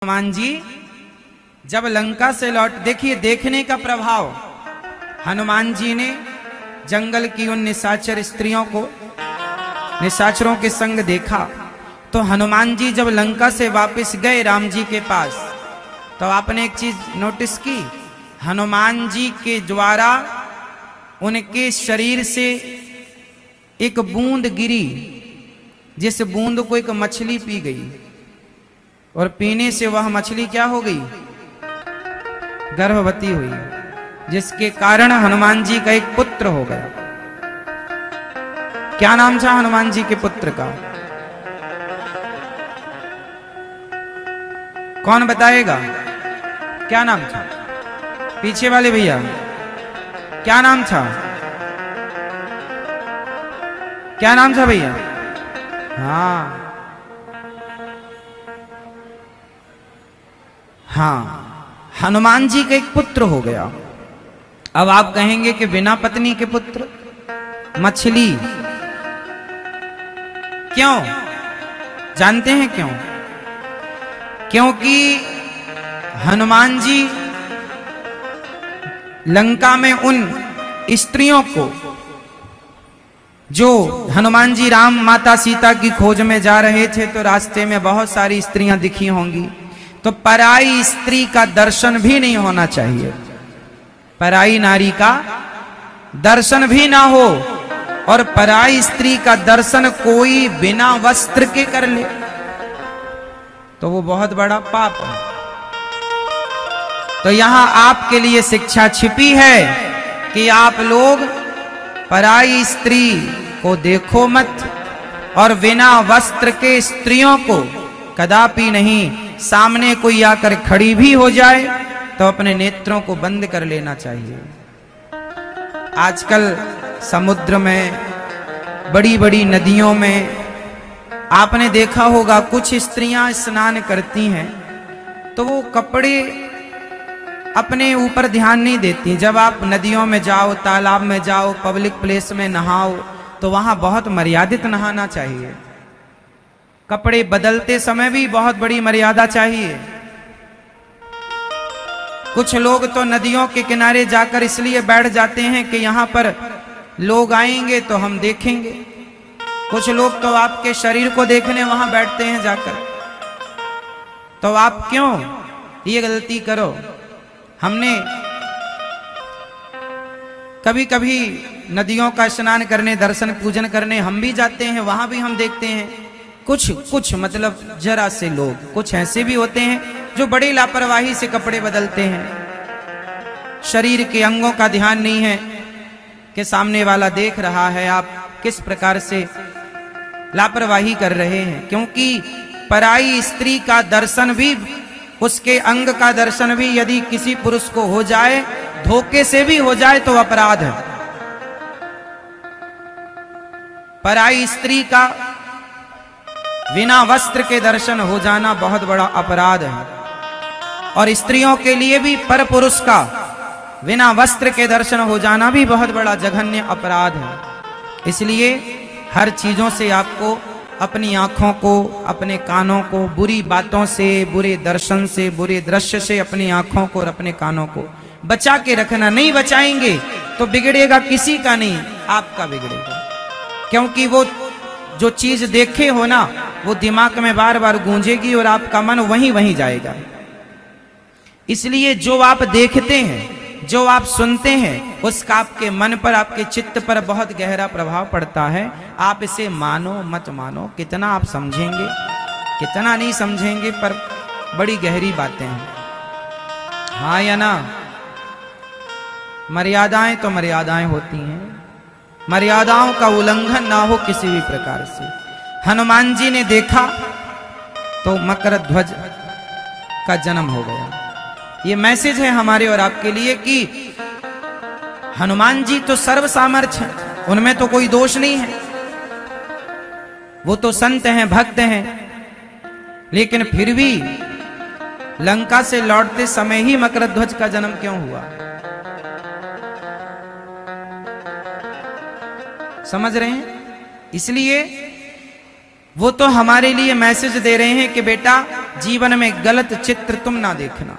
हनुमान जी जब लंका से लौट, देखिए देखने का प्रभाव, हनुमान जी ने जंगल की उन निशाचर स्त्रियों को निशाचरों के संग देखा। तो हनुमान जी जब लंका से वापस गए राम जी के पास, तो आपने एक चीज नोटिस की, हनुमान जी के द्वारा उनके शरीर से एक बूंद गिरी, जिस बूंद को एक मछली पी गई, और पीने से वह मछली क्या हो गई, गर्भवती हुई, जिसके कारण हनुमान जी का एक पुत्र हो गया। क्या नाम था हनुमान जी के पुत्र का? कौन बताएगा? क्या नाम था? पीछे वाले भैया, क्या नाम था? क्या नाम था भैया? हाँ हाँ, हनुमान जी का एक पुत्र हो गया। अब आप कहेंगे कि बिना पत्नी के पुत्र, मछली, क्यों? जानते हैं क्यों? क्योंकि हनुमान जी लंका में उन स्त्रियों को, जो हनुमान जी राम माता सीता की खोज में जा रहे थे, तो रास्ते में बहुत सारी स्त्रियां दिखी होंगी, तो पराई स्त्री का दर्शन भी नहीं होना चाहिए, पराई नारी का दर्शन भी ना हो, और पराई स्त्री का दर्शन कोई बिना वस्त्र के कर ले तो वो बहुत बड़ा पाप है। तो यहां आपके लिए शिक्षा छिपी है कि आप लोग पराई स्त्री को देखो मत, और बिना वस्त्र के स्त्रियों को कदापि नहीं। सामने कोई आकर खड़ी भी हो जाए तो अपने नेत्रों को बंद कर लेना चाहिए। आजकल समुद्र में, बड़ी बड़ी नदियों में आपने देखा होगा, कुछ स्त्रियां स्नान करती हैं तो वो कपड़े अपने ऊपर ध्यान नहीं देती। जब आप नदियों में जाओ, तालाब में जाओ, पब्लिक प्लेस में नहाओ, तो वहां बहुत मर्यादित नहाना चाहिए। कपड़े बदलते समय भी बहुत बड़ी मर्यादा चाहिए। कुछ लोग तो नदियों के किनारे जाकर इसलिए बैठ जाते हैं कि यहां पर लोग आएंगे तो हम देखेंगे। कुछ लोग तो आपके शरीर को देखने वहां बैठते हैं जाकर। तो आप क्यों ये गलती करो? हमने कभी कभी नदियों का स्नान करने, दर्शन पूजन करने हम भी जाते हैं, वहां भी हम देखते हैं कुछ मतलब जरा से लोग, कुछ ऐसे भी होते हैं जो बड़ी लापरवाही से कपड़े बदलते हैं। शरीर के अंगों का ध्यान नहीं है कि सामने वाला देख रहा है, आप किस प्रकार से लापरवाही कर रहे हैं। क्योंकि पराई स्त्री का दर्शन भी, उसके अंग का दर्शन भी यदि किसी पुरुष को हो जाए, धोखे से भी हो जाए, तो अपराध है। पराई स्त्री का बिना वस्त्र के दर्शन हो जाना बहुत बड़ा अपराध है। और स्त्रियों के लिए भी पर पुरुष का बिना वस्त्र के दर्शन हो जाना भी बहुत बड़ा जघन्य अपराध है। इसलिए हर चीजों से आपको, अपनी आंखों को, अपने कानों को बुरी बातों से, बुरे दर्शन से, बुरे दृश्य से अपनी आंखों को और अपने कानों को बचा के रखना। नहीं बचाएंगे तो बिगड़ेगा किसी का नहीं, आपका बिगड़ेगा। क्योंकि वो जो चीज देखे हो ना, वो दिमाग में बार बार गूंजेगी और आपका मन वहीं वहीं जाएगा। इसलिए जो आप देखते हैं, जो आप सुनते हैं, उसका आपके मन पर, आपके चित्त पर बहुत गहरा प्रभाव पड़ता है। आप इसे मानो मत मानो, कितना आप समझेंगे, कितना नहीं समझेंगे, पर बड़ी गहरी बातें हैं। हाँ या ना? मर्यादाएं तो मर्यादाएं होती हैं, मर्यादाओं का उल्लंघन ना हो किसी भी प्रकार से। हनुमान जी ने देखा तो मकर ध्वज का जन्म हो गया। ये मैसेज है हमारे और आपके लिए कि हनुमान जी तो सर्व सामर्थ्य हैं, उनमें तो कोई दोष नहीं है, वो तो संत हैं, भक्त हैं, लेकिन फिर भी लंका से लौटते समय ही मकर ध्वज का जन्म क्यों हुआ? समझ रहे हैं? इसलिए वो तो हमारे लिए मैसेज दे रहे हैं कि बेटा जीवन में गलत चित्र तुम ना देखना।